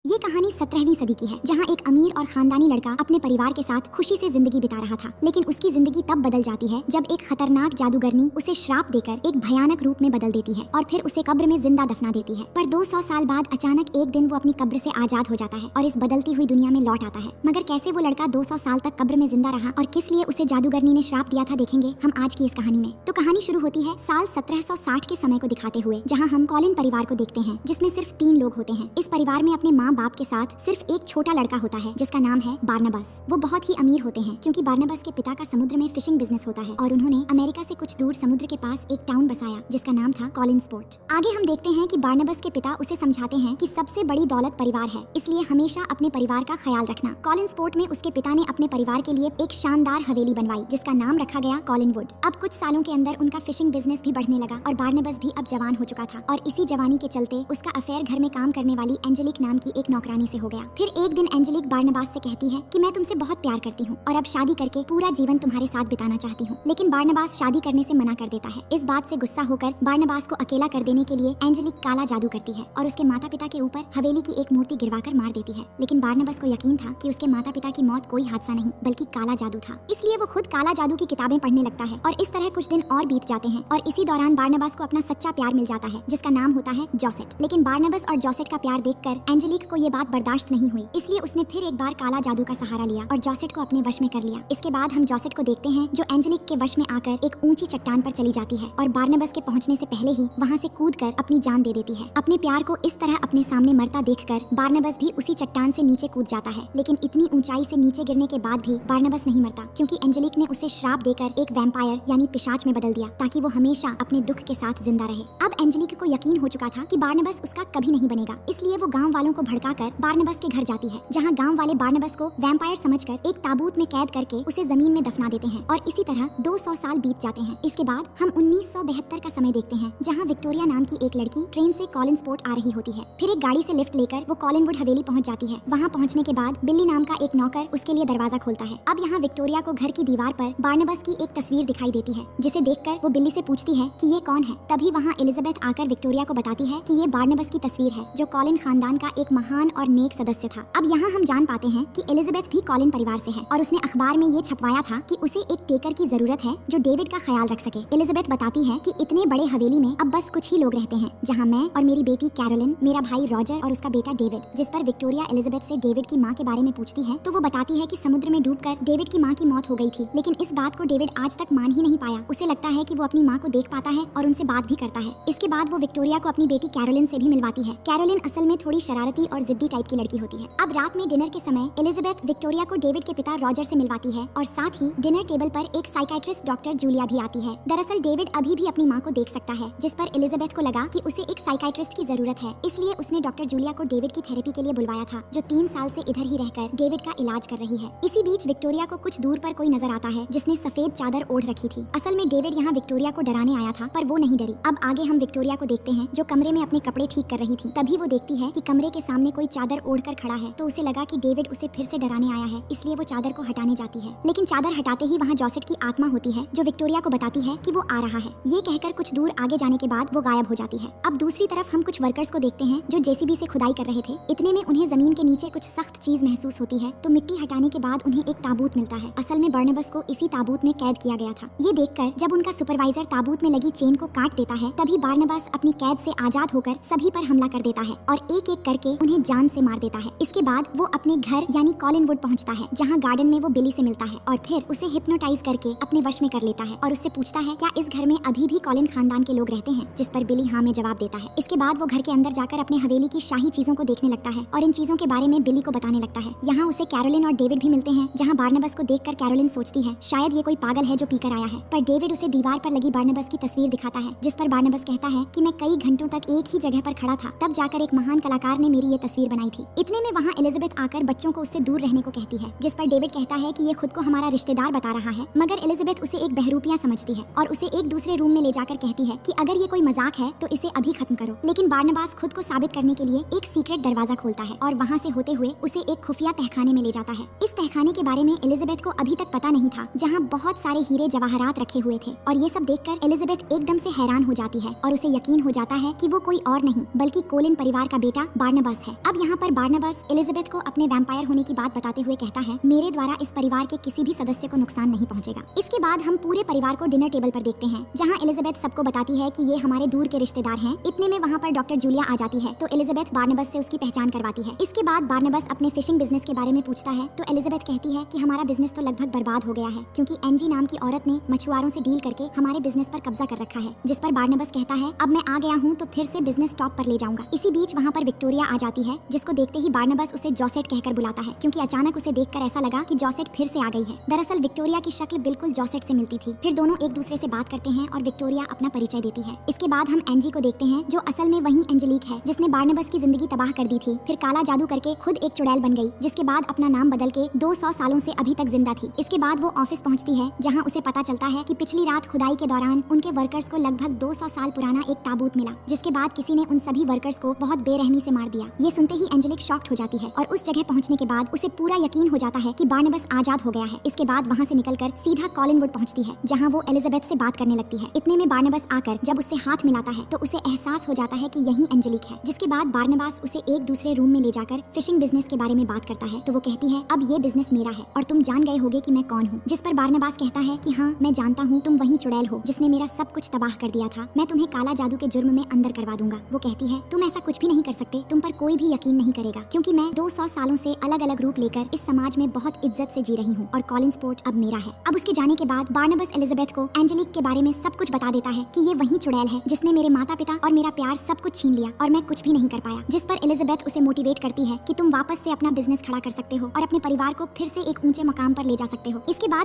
ये कहानी 17वीं सदी की है, जहाँ एक अमीर और खानदानी लड़का अपने परिवार के साथ खुशी से जिंदगी बिता रहा था। लेकिन उसकी जिंदगी तब बदल जाती है जब एक खतरनाक जादूगरनी उसे श्राप देकर एक भयानक रूप में बदल देती है और फिर उसे कब्र में जिंदा दफना देती है। पर 200 साल बाद अचानक एक दिन वो अपनी कब्र से आजाद हो जाता है और इस बदलती हुई दुनिया में लौट आता है। मगर कैसे वो लड़का 200 साल तक कब्र में जिंदा रहा और किस लिए उसे जादूगरनी ने श्राप दिया था, देखेंगे हम आज की इस कहानी में। तो कहानी शुरू होती है साल 1760 के समय को दिखाते हुए, जहाँ हम कॉलिन परिवार को देखते हैं, जिसमें सिर्फ 3 लोग होते हैं। इस परिवार में अपने माँ बाप के साथ सिर्फ एक छोटा लड़का होता है जिसका नाम है बार्नबास। वो बहुत ही अमीर होते हैं क्योंकि बार्नबास के पिता का समुद्र में फिशिंग बिजनेस होता है और उन्होंने अमेरिका से कुछ दूर समुद्र के पास एक टाउन बसाया जिसका नाम था कॉलिन्सपोर्ट। आगे हम देखते हैं कि बार्नबास के पिता उसे समझाते हैं कि सबसे बड़ी दौलत परिवार है, इसलिए हमेशा अपने परिवार का ख्याल रखना। कॉलिन्सपोर्ट में उसके पिता ने अपने परिवार के लिए एक शानदार हवेली बनवाई जिसका नाम रखा गया कॉलिनवुड। अब कुछ सालों के अंदर उनका फिशिंग बिजनेस भी बढ़ने लगा और बार्नबास भी अब जवान हो चुका था और इसी जवानी के चलते उसका अफेयर घर में काम करने वाली एंजेलिक नाम की एक नौकरानी से हो गया। फिर एक दिन एंजेलिक बार्नबास से कहती है कि मैं तुमसे बहुत प्यार करती हूँ और अब शादी करके पूरा जीवन तुम्हारे साथ बिताना चाहती हूँ। लेकिन बार्नबास शादी करने से मना कर देता है। इस बात से गुस्सा होकर बार्नबास को अकेला कर देने के लिए एंजेलिक काला जादू करती है और उसके माता पिता के ऊपर हवेली की एक मूर्ति गिरवाकर मार देती है। लेकिन बार्नबास को यकीन था कि उसके माता पिता की मौत कोई हादसा नहीं बल्कि काला जादू था, इसलिए वो खुद काला जादू की किताबें पढ़ने लगता है और इस तरह कुछ दिन और बीत जाते हैं और इसी दौरान बार्नबास को अपना सच्चा प्यार मिल जाता है जिसका नाम होता है जोसेट। लेकिन बार्नबास और जोसेट का प्यार देखकर एंजेलिक को ये बात बर्दाश्त नहीं हुई, इसलिए उसने फिर एक बार काला जादू का सहारा लिया और जोसेट को अपने वश में कर लिया। इसके बाद हम जोसेट को देखते हैं जो एंजेलिक के वश में आकर एक ऊंची चट्टान पर चली जाती है और बार्नबास के पहुंचने से पहले ही वहां से कूदकर अपनी जान दे देती है। अपने प्यार को इस तरह अपने सामने मरता देखकर बार्नबास भी उसी चट्टान से नीचे कूद जाता है। लेकिन इतनी ऊंचाई से नीचे गिरने के बाद भी बार्नबास नहीं मरता क्योंकि एंजेलिक ने उसे श्राप देकर एक वैम्पायर यानी पिशाच में बदल दिया ताकि वो हमेशा अपने दुख के साथ जिंदा रहे। अब एंजेलिक को यकीन हो चुका था कि बार्नबास उसका कभी नहीं बनेगा, इसलिए वो गाँव वालों को भड़काकर बार्नबास के घर जाती है, जहाँ गाँव वाले बार्नबास को वैम्पायर समझकर एक ताबूत में कैद करके उसे जमीन में दफना देते हैं और इसी तरह 200 साल बीत जाते हैं। इसके बाद हम 1972 का समय देखते हैं, जहाँ विक्टोरिया नाम की एक लड़की ट्रेन से कॉलिन्सपोर्ट आ रही होती है। फिर एक गाड़ी से लिफ्ट लेकर वो कॉलिनवुड हवेली पहुंच जाती है। वहाँ पहुंचने के बाद बिल्ली नाम का एक नौकर उसके लिए दरवाजा खोलता है। अब यहाँ विक्टोरिया को घर की दीवार पर बार्नबास की एक तस्वीर दिखाई देती है, जिसे देखकर वो बिल्ली से पूछती है कि ये कौन है। तभी वहाँ एलिजाबेथ आकर विक्टोरिया को बताती है कि ये बार्नबास की तस्वीर है जो कॉलिन खानदान का एक महान और नेक सदस्य था। अब यहाँ हम जान पाते हैं कि एलिजाबेथ भी कॉलिन परिवार से है और उसने अखबार में ये छपवाया था कि उसे एक टेकर की जरूरत है जो डेविड का ख्याल रख सके। एलिजाबेथ बताती है कि इतने बड़े हवेली में अब बस कुछ ही लोग रहते हैं, जहाँ मैं और मेरी बेटी कैरोलिन, मेरा भाई रॉजर और उसका बेटा डेविड। जिस पर विक्टोरिया एलिजाबेथ से डेविड की माँ के बारे में पूछती है तो वो बताती है कि समुद्र में डूबकर डेविड की माँ की मौत हो गई थी। लेकिन इस बात को डेविड आज तक मान ही नहीं पाया। उसे लगता है कि वो अपनी माँ को देख पाता है और उनसे बात भी करता है। इसके बाद वो विक्टोरिया को अपनी बेटी कैरोलिन से भी मिलवाती है। कैरोलिन असल में थोड़ी शरारती और जिद्दी टाइप की लड़की होती है। अब रात में डिनर के समय एलिजाबेथ विक्टोरिया को डेविड के पिता रॉजर से मिलवाती है और साथ ही डिनर टेबल पर एक साइकाइट्रिस्ट डॉक्टर जूलिया भी आती है। दरअसल डेविड अभी भी अपनी माँ को देख सकता है, जिस पर एलिजाबेथ को लगा कि उसे एक साइकाइट्रिस्ट की जरूरत है, इसलिए उसने डॉक्टर जूलिया को डेविड की थेरेपी के लिए बुलवाया था, जो 3 साल से इधर ही रहकर डेविड का इलाज कर रही है। इसी बीच विक्टोरिया को कुछ दूर पर कोई नजर आता है जिसने सफेद चादर ओढ़ रखी थी। असल में डेविड यहाँ विक्टोरिया को डराने आया था, पर वो नहीं डरी। अब आगे हम विक्टोरिया को देखते हैं जो कमरे में अपने कपड़े ठीक कर रही थी। तभी वो देखती है कि कमरे के सामने कोई चादर ओढ़कर खड़ा है, तो उसे लगा कि डेविड उसे फिर से डराने आया है, इसलिए वो चादर को हटाने जाती है। लेकिन चादर हटाते ही वहाँ जोसेट की आत्मा होती है जो विक्टोरिया को बताती है कि वो आ रहा है। ये कहकर कुछ दूर आगे जाने के बाद वो गायब हो जाती है। अब दूसरी तरफ हम कुछ वर्कर्स को देखते हैं जो जेसीबी से खुदाई कर रहे थे। इतने में उन्हें जमीन के नीचे कुछ सख्त चीज महसूस होती है, तो मिट्टी हटाने के बाद उन्हें एक ताबूत मिलता है। असल में बार्नबास को इसी ताबूत में कैद किया गया था। ये देखकर जब उनका सुपरवाइजर ताबूत में लगी चेन को काट देता है, तभी बार्नबास अपनी कैद से आजाद होकर सभी पर हमला कर देता है और एक एक करके उन्हें जान से मार देता है। इसके बाद वो अपने घर यानी कॉलिनवुड पहुंचता है, जहाँ गार्डन में वो बिली से मिलता है और फिर उसे हिप्नोटाइज करके अपने वश में कर लेता है और उससे पूछता है क्या इस घर में अभी भी कॉलिन खानदान के लोग रहते हैं, जिस पर बिली हाँ में जवाब देता है। इसके बाद वो घर के अंदर जाकर अपने हवेली की शाही चीजों को देखने लगता है और इन चीजों के बारे में बिली को बताने लगता है। यहाँ उसे कैरोलिन और डेविड भी मिलते हैं, जहाँ बार्नबास को देखकर कैरोलिन सोचती है शायद ये कोई पागल है जो पीकर आया है, पर डेविड उसे दीवार पर लगी बार्नबास की तस्वीर दिखाता है, जिस पर बार्नबास कहता है कि मैं कई घंटों तक एक ही जगह पर खड़ा था, तब जाकर एक महान कलाकार ने मेरी ये तस्वीर बनाई थी। इतने में वहाँ एलिजाबेथ आकर बच्चों को उससे दूर रहने को कहती है, जिस पर डेविड कहता है कि ये खुद को हमारा रिश्तेदार बता रहा है, मगर एलिजाबेथ उसे एक बहरूपिया समझती है और उसे एक दूसरे रूम में ले जाकर कहती है कि अगर ये कोई मजाक है तो इसे अभी खत्म करो। लेकिन बार्नबास खुद को साबित करने के लिए एक सीक्रेट दरवाजा खोलता है और वहाँ से होते हुए उसे एक खुफिया तहखाने में ले जाता है। इस तहखाने के बारे में एलिजाबेथ को अभी तक पता नहीं था, जहाँ बहुत सारे हीरे जवाहरात रखे हुए थे और ये सब देखकर एलिजाबेथ एकदम से हैरान हो जाती है और उसे यकीन हो जाता है कि वो कोई और नहीं बल्कि कोलिन परिवार का बेटा बार्नबास है। है। अब यहाँ पर बार्नबास एलिजाबेथ को अपने वैम्पायर होने की बात बताते हुए कहता है, मेरे द्वारा इस परिवार के किसी भी सदस्य को नुकसान नहीं पहुंचेगा। इसके बाद हम पूरे परिवार को डिनर टेबल पर देखते हैं, जहाँ एलिजाबेथ सबको बताती है कि ये हमारे दूर के रिश्तेदार हैं। इतने में वहाँ पर डॉक्टर जूलिया आ जाती है, तो एलिजाबेथ बार्नबास से उसकी पहचान करवाती है। इसके बाद बार्नबास अपने फिशिंग बिजनेस के बारे में पूछता है, तो एलिजाबेथ कहती है कि हमारा बिजनेस तो लगभग बर्बाद हो गया है, क्योंकि एंजी नाम की औरत ने मछुआरों से डील करके हमारे बिजनेस पर कब्जा कर रखा है। जिस पर बार्नबास कहता है, अब मैं आ गया हूँ तो फिर से बिजनेस टॉप पर ले जाऊंगा। इसी बीच वहाँ पर विक्टोरिया आ जाती है, जिसको देखते ही बार्नबास उसे जॉसेट कहकर बुलाता है, क्योंकि अचानक उसे देखकर ऐसा लगा कि जॉसेट फिर से आ गई है। दरअसल विक्टोरिया की शक्ल बिल्कुल जॉसेट से मिलती थी। फिर दोनों एक दूसरे से बात करते हैं और विक्टोरिया अपना परिचय देती है। इसके बाद हम एंजी को देखते हैं, जो असल में वही एंजेलिक है जिसने बार्नबास की जिंदगी तबाह कर दी थी। फिर काला जादू करके खुद एक चुड़ैल बन गई, जिसके बाद अपना नाम बदल के 200 सालों से अभी तक जिंदा थी। इसके बाद वो ऑफिस पहुंचती है, जहां उसे पता चलता है कि पिछली रात खुदाई के दौरान उनके वर्कर्स को लगभग 200 साल पुराना एक ताबूत मिला, जिसके बाद किसी ने उन सभी वर्कर्स को बहुत बेरहमी से मार दिया। ये सुनते ही एंजेलिक शॉक्ड हो जाती है और उस जगह पहुंचने के बाद उसे पूरा यकीन हो जाता है कि बार्नबास आजाद हो गया है। इसके बाद वहां से निकलकर सीधा कॉलिनवुड पहुंचती है, जहां वो एलिजाबेथ से बात करने लगती है। इतने में बार्नबास आकर जब उससे हाथ मिलाता है तो उसे एहसास हो जाता है कि यही एंजेलिक है। जिसके बाद बार्नबास उसे एक दूसरे रूम में ले जाकर फिशिंग बिजनेस के बारे में बात करता है, तो वो कहती है, अब ये बिजनेस मेरा है और तुम जान गए होगे कि मैं कौन हूँ। जिस पर बार्नबास कहता है कि हाँ, मैं जानता हूँ, तुम वही चुड़ैल हो जिसने मेरा सब कुछ तबाह कर दिया था। मैं तुम्हें काला जादू के जुर्म में अंदर करवा दूंगा। वो कहती है, तुम ऐसा कुछ भी नहीं कर सकते, तुम पर कोई भी यकीन नहीं करेगा, क्योंकि मैं 200 सालों से अलग अलग रूप लेकर इस समाज में बहुत इज्जत से जी रही हूँ और कॉलिंसपोर्ट अब मेरा है। अब उसके जाने के बाद बार्नबास एलिजाबेथ को एंजेलिक के बारे में सब कुछ बता देता है कि ये वही चुड़ैल है जिसने मेरे माता पिता और मेरा प्यार सब कुछ छीन लिया और मैं कुछ भी नहीं कर पाया। जिस पर एलिजाबेथ उसे मोटिवेट करती है कि तुम वापस से अपना बिजनेस खड़ा कर सकते हो और अपने परिवार को फिर से एक ऊंचे मकाम पर ले जा सकते हो। इसके बाद